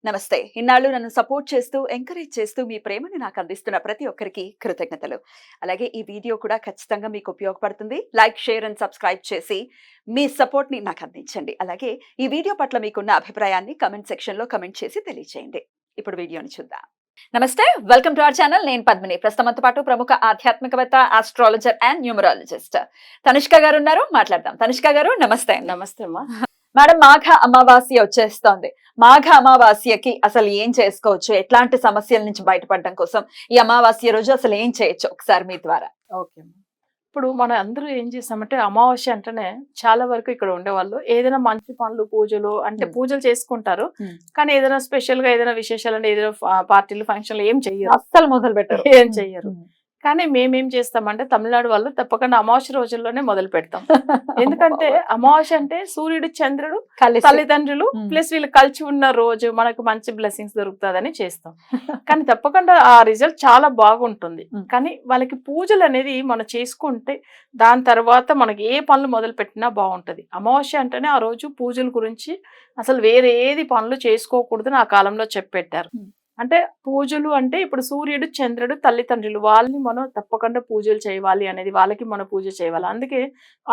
నమస్తే. ఇన్నాళ్ళు నన్ను సపోర్ట్ చేస్తూ, ఎంకరేజ్ చేస్తూ మీ ప్రేమని నాకు అందిస్తున్న ప్రతి ఒక్కరికి కృతజ్ఞతలు. అలాగే ఈ వీడియో కూడా ఖచ్చితంగా మీకు ఉపయోగపడుతుంది. లైక్, షేర్ అండ్ సబ్స్క్రైబ్ చేసి మీ సపోర్ట్‌ని నాకు అందించండి. అలాగే ఈ వీడియో పట్ల మీకున్న అభిప్రాయాన్ని కామెంట్ సెక్షన్‌లో కామెంట్ చేసి తెలియజేయండి. ఇప్పుడు వీడియోని చూద్దాం. నమస్తే. Welcome to our channel. నేను పద్మిని. ప్రస్తుతం మనతో పాటు ప్రముఖ ఆధ్యాత్మికవేత్త, ఆస్ట్రాలజర్ అండ్ న్యూమరాలజిస్ట్ తనిష్క గారు ఉన్నారు. మాట్లాడదాం. తనిష్క గారు నమస్తే. నమస్తే అమ్మా. మేడం, మాఘ అమావాస్య వచ్చేస్తోంది. మాఘ అమావాస్యకి అసలు ఏం చేసుకోవచ్చు? ఎట్లాంటి సమస్యల నుంచి బయటపడడం కోసం ఈ అమావాస్య రోజు అసలు ఏం చేయొచ్చు? ఒకసారి మీ ద్వారా. ఓకే అమ్మా. ఇప్పుడు మనం అందరూ ఏం చేస్తామంటే అమావాస్య అంటేనే చాలా వరకు ఇక్కడ ఉండేవాళ్ళు ఏదైనా మంచి పనులు, పూజలు అంటే పూజలు చేసుకుంటారు. కానీ ఏదైనా స్పెషల్ గా ఏదైనా విశేషాలు అంటే ఏదైనా పార్టీలు, ఫంక్షన్లు ఏం చెయ్యరు, అస్సలు మొదలు పెట్టరు, ఏం చెయ్యరు. కానీ మేమేం చేస్తామంటే తమిళనాడు వాళ్ళు తప్పకుండా అమావాస్య రోజుల్లోనే మొదలు పెడతాం. ఎందుకంటే అమావాస్య అంటే సూర్యుడు, చంద్రుడు, తల్లిదండ్రులు ప్లస్ వీళ్ళు కలిసి ఉన్న రోజు మనకు మంచి బ్లెస్సింగ్స్ దొరుకుతుందని చేస్తాం. కానీ తప్పకుండా ఆ రిజల్ట్ చాలా బాగుంటుంది. కానీ వాళ్ళకి పూజలు అనేది మనం చేసుకుంటే దాని తర్వాత మనకి ఏ పనులు మొదలు పెట్టినా బాగుంటది. అమావాస్య అంటేనే ఆ రోజు పూజల గురించి అసలు వేరే ఏది పనులు చేసుకోకూడదని ఆ కాలంలో చెప్పెట్టారు. అంటే పూజలు అంటే ఇప్పుడు సూర్యుడు, చంద్రుడు, తల్లిదండ్రులు వాళ్ళని మనం తప్పకుండా పూజలు చేయాలి అనేది, వాళ్ళకి మనం పూజ చేయాలి. అందుకే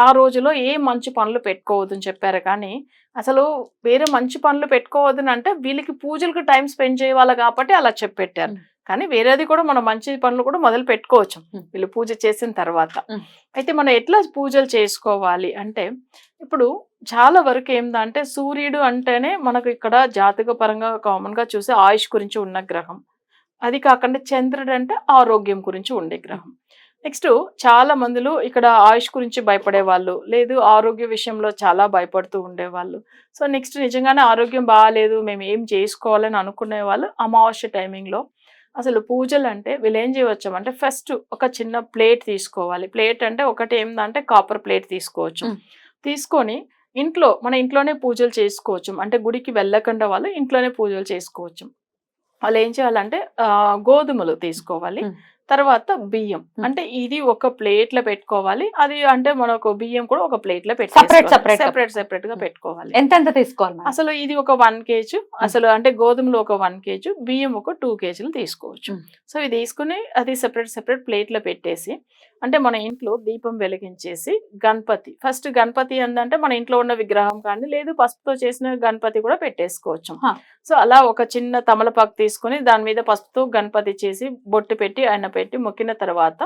ఆ రోజులో ఏ మంచి పనులు పెట్టుకోవద్దని చెప్పారు. కానీ అసలు వేరే మంచి పనులు పెట్టుకోవద్దని అంటే వీళ్ళకి పూజలకు టైం స్పెండ్ చేయాలి కాబట్టి అలా చెప్పెట్టారు. కానీ వేరేది కూడా మనం మంచి పనులు కూడా మొదలు పెట్టుకోవచ్చు వీళ్ళు పూజ చేసిన తర్వాత. అయితే మనం ఎట్లా పూజలు చేసుకోవాలి అంటే ఇప్పుడు చాలా వరకు ఏందంటే సూర్యుడు అంటేనే మనకు ఇక్కడ జాతక పరంగా కామన్ గా చూసే ఆయుష్ గురించి ఉన్న గ్రహం. అది కాకుండా చంద్రుడు అంటే ఆరోగ్యం గురించి ఉండే గ్రహం. నెక్స్ట్ చాలా మందిలో ఇక్కడ ఆయుష్ గురించి భయపడే వాళ్ళు, లేదు ఆరోగ్య విషయంలో చాలా భయపడుతూ ఉండేవాళ్ళు. సో నెక్స్ట్ నిజంగానే ఆరోగ్యం బాగాలేదు, మేము ఏం చేసుకోవాలని అనుకునే వాళ్ళు అమావాస్య టైమింగ్ లో అసలు పూజలు అంటే వీళ్ళు ఏం చేయవచ్చు అంటే ఫస్ట్ ఒక చిన్న ప్లేట్ తీసుకోవాలి. ప్లేట్ అంటే ఒకటి ఏంటంటే కాపర్ ప్లేట్ తీసుకోవచ్చు. తీసుకొని మన ఇంట్లోనే పూజలు చేసుకోవచ్చు. అంటే గుడికి వెళ్ళకుండా వాళ్ళు ఇంట్లోనే పూజలు చేసుకోవచ్చు. వాళ్ళు ఏం చేయాలంటే గోధుమలు తీసుకోవాలి. తర్వాత బియ్యం అంటే ఇది ఒక ప్లేట్ లో పెట్టుకోవాలి. అది అంటే మనకు బియ్యం కూడా ఒక ప్లేట్ లో సెపరేట్ గా పెట్టుకోవాలి. ఎంత తీసుకోవాలి? అసలు ఇది ఒక 1 kg, అసలు అంటే గోధుమలు ఒక 1 kg, బియ్యం ఒక 2 kg తీసుకోవచ్చు. సో ఇది తీసుకుని అది సెపరేట్ ప్లేట్ లో పెట్టేసి అంటే మన ఇంట్లో దీపం వెలిగించేసి ఫస్ట్ గణపతి ఏంటంటే మన ఇంట్లో ఉన్న విగ్రహం కానీ లేదు పసుపుతో చేసిన గణపతి కూడా పెట్టేసుకోవచ్చు. సో అలా ఒక చిన్న తమలపాకు తీసుకుని దాని మీద పసుపుతో గణపతి చేసి బొట్టు పెట్టి ఆయన పెట్టి మొక్కిన తర్వాత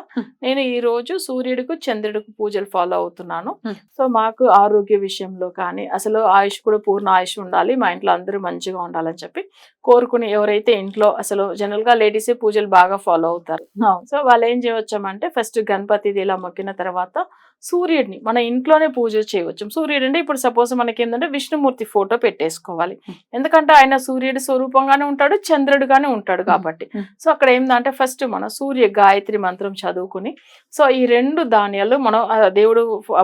నేను ఈ రోజు సూర్యుడికి, చంద్రుడికి పూజలు ఫాలో అవుతున్నాను. సో మాకు ఆరోగ్య విషయంలో కానీ అసలు ఆయుష్ కూడా పూర్ణ ఆయుష్ ఉండాలి, మా ఇంట్లో అందరూ మంచిగా ఉండాలని చెప్పి కోరుకుని ఎవరైతే ఇంట్లో అసలు జనరల్ గా లేడీస్ పూజలు బాగా ఫాలో అవుతారు. సో వాళ్ళు ఏం చేయవచ్చామంటే ఫస్ట్ గణపతిది ఇలా మొక్కిన తర్వాత సూర్యుడిని మన ఇంట్లోనే పూజ చేయవచ్చు. సూర్యుడు అంటే ఇప్పుడు సపోజ్ మనకి ఏంటంటే విష్ణుమూర్తి ఫోటో పెట్టేసుకోవాలి. ఎందుకంటే ఆయన సూర్యుడి స్వరూపంగానే ఉంటాడు, చంద్రుడుగానే ఉంటాడు కాబట్టి. సో అక్కడ ఏంటంటే ఫస్ట్ మన సూర్య గాయత్రి మంత్రం చదువుకుని సో ఈ 2 ధాన్యాలు మనం దేవుడు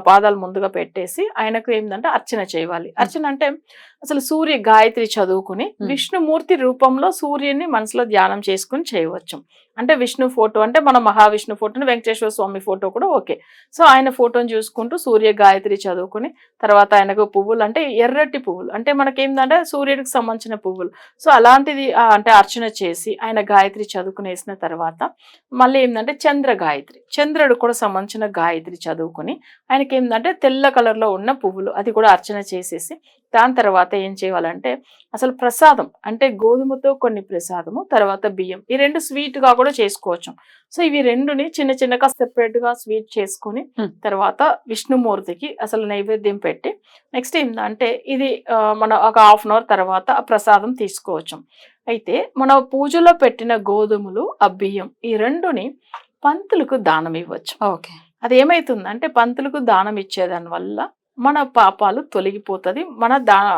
పాదాలు ముందుగా పెట్టేసి ఆయనకు ఏంటంటే అర్చన చేయాలి. అర్చన అంటే అసలు సూర్య గాయత్రి చదువుకుని విష్ణుమూర్తి రూపంలో సూర్యుని మనసులో ధ్యానం చేసుకుని చేయవచ్చు. అంటే విష్ణు ఫోటో అంటే మన మహావిష్ణు ఫోటోని, వెంకటేశ్వర స్వామి ఫోటో కూడా ఓకే. సో ఆయన ఫోటోని చూసుకుంటూ సూర్య గాయత్రి చదువుకుని తర్వాత ఆయనకు పువ్వులు అంటే ఎర్రటి పువ్వులు అంటే మనకేందంటే సూర్యుడికి సంబంధించిన పువ్వులు సో అలాంటిది అంటే అర్చన చేసి ఆయన గాయత్రి చదువుకునేసిన తర్వాత మళ్ళీ ఏంటంటే చంద్రుడు కూడా సంబంధించిన గాయత్రి చదువుకుని ఆయనకి ఏంటంటే తెల్ల కలర్ లో ఉన్న పువ్వులు అది కూడా అర్చన చేసేసి దాని తర్వాత ఏం చేయాలంటే అసలు ప్రసాదం అంటే గోధుమతో కొన్ని ప్రసాదము, తర్వాత బియ్యం, ఈ 2 స్వీట్ గా కూడా చేసుకోవచ్చు. సో ఇవి 2ని చిన్నగా సెపరేట్ గా స్వీట్ చేసుకుని తర్వాత విష్ణుమూర్తికి అసలు నైవేద్యం పెట్టి నెక్స్ట్ ఏంటంటే ఇది మన ఒక 1/2 hour తర్వాత ఆ ప్రసాదం తీసుకోవచ్చు. అయితే మన పూజలో పెట్టిన గోధుమలు, ఆ బియ్యం ఈ 2ని పంతులకు దానం ఇవ్వచ్చు. ఓకే. అది ఏమైతుందంటే పంతులకు దానం ఇచ్చేదాని వల్ల మన పాపాలు తొలగిపోతుంది,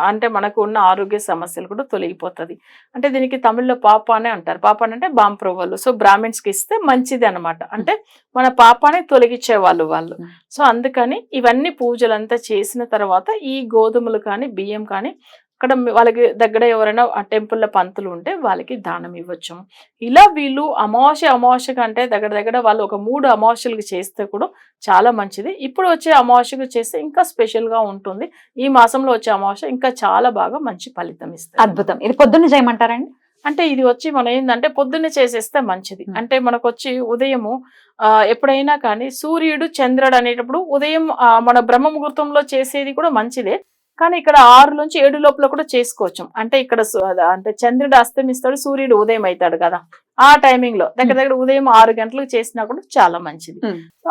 అంటే మనకు ఉన్న ఆరోగ్య సమస్యలు కూడా తొలగిపోతుంది. అంటే దీనికి తమిళ్లో పాపానే అంటారు. పాపాని అంటే బాంప్రవ్వలు. సో బ్రాహ్మిన్స్ కి ఇస్తే మంచిది అనమాట. అంటే మన పాపాన్ని తొలగించే వాళ్ళు. సో అందుకని ఇవన్నీ పూజలంతా చేసిన తర్వాత ఈ గోధుమలు కానీ బియ్యం కానీ అక్కడ వాళ్ళకి దగ్గర ఎవరైనా ఆ టెంపుల్లో పంతులు ఉంటే వాళ్ళకి దానం ఇవ్వచ్చు. ఇలా వీళ్ళు అమావాస్య కంటే దగ్గర వాళ్ళు ఒక 3 అమావాస్యలకు చేస్తే కూడా చాలా మంచిది. ఇప్పుడు వచ్చే అమావాస్యకు చేస్తే ఇంకా స్పెషల్ గా ఉంటుంది. ఈ మాసంలో వచ్చే అమావాస్య ఇంకా చాలా బాగా మంచి ఫలితం ఇస్తుంది. అద్భుతం. ఇది పొద్దున్న చేయమంటారండి? అంటే ఇది వచ్చి మనం ఏంటంటే పొద్దున్నే చేసేస్తే మంచిది. అంటే మనకు వచ్చి ఉదయము ఎప్పుడైనా కానీ సూర్యుడు చంద్రుడు అనేటప్పుడు ఉదయం మన బ్రహ్మ ముహూర్తంలో చేసేది కూడా మంచిదే. కానీ ఇక్కడ 6 నుంచి 7 లోపల కూడా చేసుకోవచ్చు. అంటే ఇక్కడ అంటే చంద్రుడు అస్తమిస్తాడు, సూర్యుడు ఉదయం అవుతాడు కదా, ఆ టైమింగ్ లో దగ్గర ఉదయం 6 గంటలకు చేసినా కూడా చాలా మంచిది.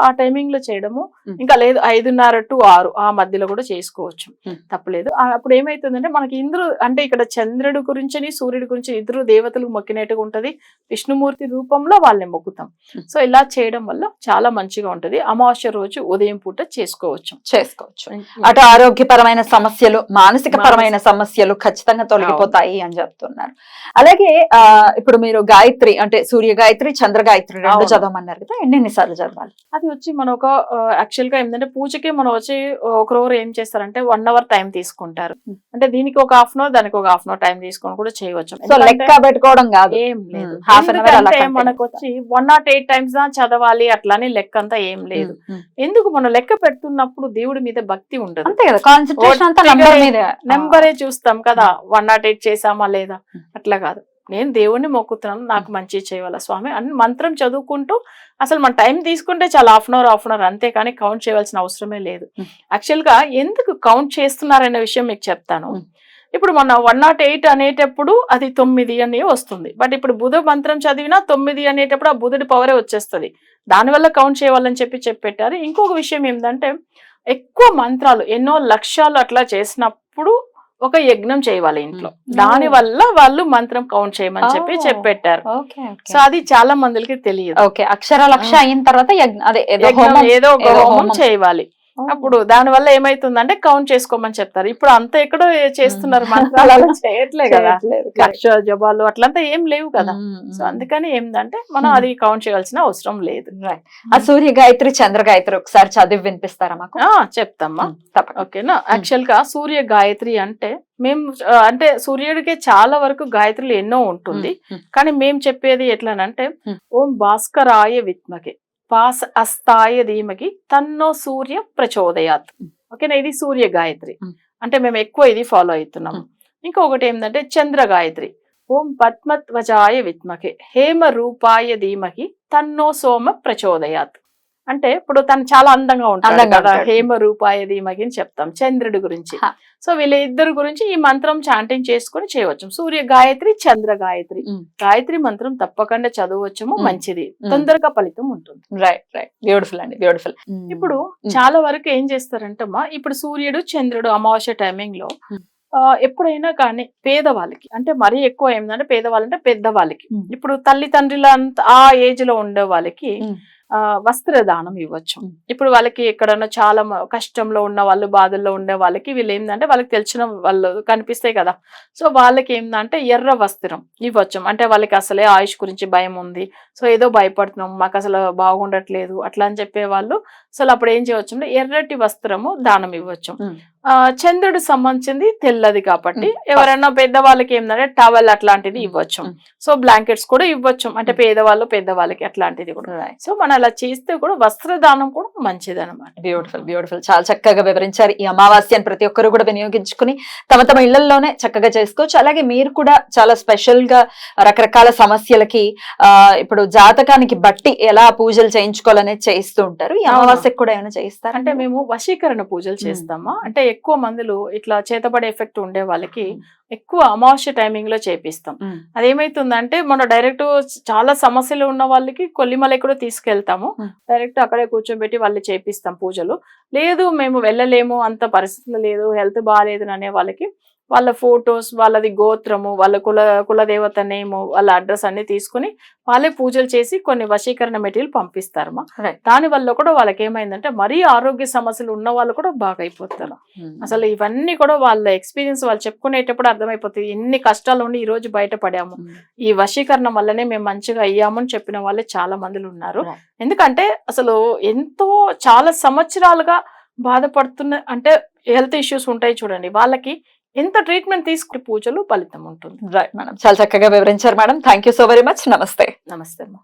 ఆ టైమింగ్ లో చేయడము, ఇంకా లేదు 5:30 to 6 ఆ మధ్యలో కూడా చేసుకోవచ్చు, తప్పలేదు. అప్పుడు ఏమైతుందంటే మనకి అంటే ఇక్కడ చంద్రుడు గురించి సూర్యుడి గురించి ఇద్దరు దేవతలకు మొక్కినట్టుగా ఉంటది. విష్ణుమూర్తి రూపంలో వాళ్ళని మొక్కుతాం. సో ఇలా చేయడం వల్ల చాలా మంచిగా ఉంటది. అమావాస్య రోజు ఉదయం పూట చేసుకోవచ్చు. అటు ఆరోగ్యపరమైన సమస్యలు, మానసిక పరమైన సమస్యలు ఖచ్చితంగా తొలగిపోతాయి అని చెప్తున్నారు. అలాగే ఇప్పుడు మీరు గాయత్రి అంటే సూర్య గాయత్రి, చంద్ర గాయత్రి రెండు చదవమన్నారు కదా, ఎన్నిసార్లు చదవాలి? అది వచ్చి మనం ఒక యాక్చువల్ గా ఏంటంటే పూజకి మనం వచ్చి ఒకరోజు ఏం చేస్తారంటే 1 hour టైం తీసుకుంటారు. అంటే దీనికి ఒక 1/2 hour, దానికి ఒక 1/2 hour టైం తీసుకొని కూడా చేయవచ్చు. సో లెక్క పెట్టుకోవడం కాదు, ఏం లేదు. ఎందుకంటే మనకు వచ్చి 108 times దా చదవాలి అట్లానే లెక్క అంతా ఏం లేదు. ఎందుకు మనం లెక్క పెడుతున్నప్పుడు దేవుడి మీద భక్తి ఉండదు, అంతే కదా, కాన్సంట్రేషన్ అంతా నెంబరే చూస్తాం కదా, 108 చేసామా లేదా, అట్లా కాదు. నేను దేవుణ్ణి మొక్కుతున్నాను, నాకు మంచి చేయాల స్వామి అని మంత్రం చదువుకుంటూ అసలు మన టైం తీసుకుంటే చాలా 1/2 hour అంతే, కానీ కౌంట్ చేయవలసిన అవసరమే లేదు. యాక్చువల్ గా ఎందుకు కౌంట్ చేస్తున్నారనే విషయం మీకు చెప్తాను. ఇప్పుడు మన 108 అనేటప్పుడు అది 9 అని వస్తుంది. బట్ ఇప్పుడు బుధ మంత్రం చదివినా 9 అనేటప్పుడు ఆ బుధుడి పవరే వచ్చేస్తుంది. దానివల్ల కౌంట్ చేయాలని చెప్పి పెట్టారు. ఇంకొక విషయం ఏంటంటే ఎక్కువ మంత్రాలు ఎన్నో లక్షలు అట్లా చేసినప్పుడు ఒక యజ్ఞం చేయాలి ఇంట్లో, దాని వల్ల వాళ్ళు మంత్రం కౌంట్ చేయమని చెప్పి పెట్టారు. సో అది చాలా మందికి తెలియదు. అక్షర లక్ష అయిన తర్వాత ఏదో ఒక హోమం చేయాలి. అప్పుడు దాని వల్ల ఏమైతుందంటే కౌంట్ చేసుకోమని చెప్తారు. ఇప్పుడు అంతా ఎక్కడో చేస్తున్నారు, మంత్రాలు చేయట్లే కదా, లక్ష జపాలు అట్లంతా ఏం లేవు కదా. సో అందుకని ఏంటంటే మనం అది కౌంట్ చేయాల్సిన అవసరం లేదు. ఆ సూర్య గాయత్రి, చంద్ర గాయత్రి ఒకసారి చదివి వినిపిస్తారా మాకు? చెప్తామా, ఓకేనా. యాక్చువల్ గా సూర్య గాయత్రి అంటే మేము అంటే సూర్యుడికి చాలా వరకు గాయత్రులు ఎన్నో ఉంటుంది, కానీ మేము చెప్పేది ఎట్లానంటే ఓం భాస్కరాయ విద్మకే పాస అస్తాయ ధీమకి తన్నో సూర్య ప్రచోదయాత్. ఓకేనా, ఇది సూర్య గాయత్రి. అంటే మేము ఎక్కువ ఇది ఫాలో అవుతున్నాము. ఇంకొకటి ఏంటంటే చంద్ర గాయత్రి, ఓం పద్మధ్వజాయ విద్మకే హేమ రూపాయ ధీమకి తన్నో సోమ ప్రచోదయాత్. అంటే ఇప్పుడు తను చాలా అందంగా ఉంటాడు కదా, హేమ రూపాయ ధీమకి అని చెప్తాం చంద్రుడి గురించి. సో వీళ్ళిద్దరు గురించి ఈ మంత్రం చాంటింగ్ చేసుకుని చేయవచ్చు. సూర్య గాయత్రి, చంద్ర గాయత్రి. గాయత్రి మంత్రం తప్పకుండా చదవచ్చము, మంచిది, తొందరగా ఫలితం ఉంటుంది. బ్యూటిఫుల్ అండి, బ్యూటిఫుల్. ఇప్పుడు చాలా వరకు ఏం చేస్తారంటమ్మా, ఇప్పుడు సూర్యుడు చంద్రుడు అమావాస్య టైమింగ్ లో ఎప్పుడైనా కానీ పేదవాళ్ళకి, అంటే మరీ ఎక్కువ ఏంటంటే పేదవాళ్ళంటే పెద్దవాళ్ళకి, ఇప్పుడు తల్లిదండ్రుల ఆ ఏజ్ లో ఉండే వాళ్ళకి వస్త్రదానం ఇవ్వచ్చు. ఇప్పుడు వాళ్ళకి ఎక్కడన్నా చాలా కష్టంలో ఉన్న వాళ్ళు, బాధల్లో ఉండే వాళ్ళకి వీళ్ళు ఏంటంటే వాళ్ళకి తెలిసిన వాళ్ళు కనిపిస్తాయి కదా, సో వాళ్ళకి ఏంటంటే ఎర్ర వస్త్రం ఇవ్వచ్చు. అంటే వాళ్ళకి అసలే ఆయుష్ గురించి భయం ఉంది, సో ఏదో భయపడుతున్నాం, మాకు అసలు బాగుండట్లేదు అట్లా అని చెప్పే వాళ్ళు అసలు అప్పుడు ఏం చేయవచ్చు అంటే ఎర్రటి వస్త్రము దానం ఇవ్వచ్చు. చంద్రుడు సంబంధించింది తెల్లది కాబట్టి ఎవరైనా పెద్దవాళ్ళకి ఏంటంటే టవల్ అట్లాంటిది ఇవ్వచ్చు. సో బ్లాంకెట్స్ కూడా ఇవ్వచ్చు, అంటే పెద్దవాళ్ళకి అట్లాంటిది కూడా. సో మనం అలా చేస్తే కూడా వస్త్రదానం కూడా మంచిది అనమాట. బ్యూటిఫుల్, చాలా చక్కగా వివరించారు. ఈ అమావాస్యను ప్రతి ఒక్కరు కూడా వినియోగించుకుని తమ ఇళ్లలోనే చక్కగా చేసుకోవచ్చు. అలాగే మీరు కూడా చాలా స్పెషల్ గా రకరకాల సమస్యలకి ఇప్పుడు జాతకానికి బట్టి ఎలా పూజలు చేయించుకోవాలనేది చేయిస్తూ ఉంటారు. ఈ అమావాస్యకు కూడా ఏమైనా చేయిస్తారు? అంటే మేము వశీకరణ పూజలు చేస్తామా, అంటే ఎక్కువ మందులు ఇట్లా చేతబడే ఎఫెక్ట్ ఉండే వాళ్ళకి ఎక్కువ అమావాస్య టైమింగ్ లో చేపిస్తాం. అదేమైతుందంటే మనం డైరెక్ట్ చాలా సమస్యలు ఉన్న వాళ్ళకి కొల్లిమల కూడా తీసుకెళ్తాము, డైరెక్ట్ అక్కడే కూర్చోబెట్టి వాళ్ళు చేపిస్తాం పూజలు. లేదు మేము వెళ్ళలేము, అంత పరిస్థితులు లేదు, హెల్త్ బాగాలేదు అనే వాళ్ళకి వాళ్ళ ఫొటోస్, వాళ్ళది గోత్రము, వాళ్ళ కులదేవత నేము, వాళ్ళ అడ్రస్ అన్ని తీసుకుని వాళ్ళే పూజలు చేసి కొన్ని వశీకరణ మెటీరియల్ పంపిస్తారమ్మా. దాని వల్ల కూడా వాళ్ళకి ఏమైందంటే మరీ ఆరోగ్య సమస్యలు ఉన్న వాళ్ళు కూడా బాగా అయిపోతారు. అసలు ఇవన్నీ కూడా వాళ్ళ ఎక్స్పీరియన్స్ వాళ్ళు చెప్పుకునేటప్పుడు అర్థమైపోతుంది, ఎన్ని కష్టాలు ఉండి ఈ రోజు బయటపడాము, ఈ వశీకరణం వల్లనే మేము మంచిగా అయ్యామని చెప్పిన వాళ్ళే చాలా మంది ఉన్నారు. ఎందుకంటే అసలు ఎంతో చాలా సంవత్సరాలుగా బాధపడుతున్న, అంటే హెల్త్ ఇష్యూస్ ఉంటాయి చూడండి, వాళ్ళకి ఇంత ట్రీట్మెంట్ తీసుకుని పూజలు ఫలితం ఉంటుంది. రైట్ మేడం, చాలా చక్కగా వివరించారు madam. Thank you so very much. నమస్తే. నమస్తే అమ్మా.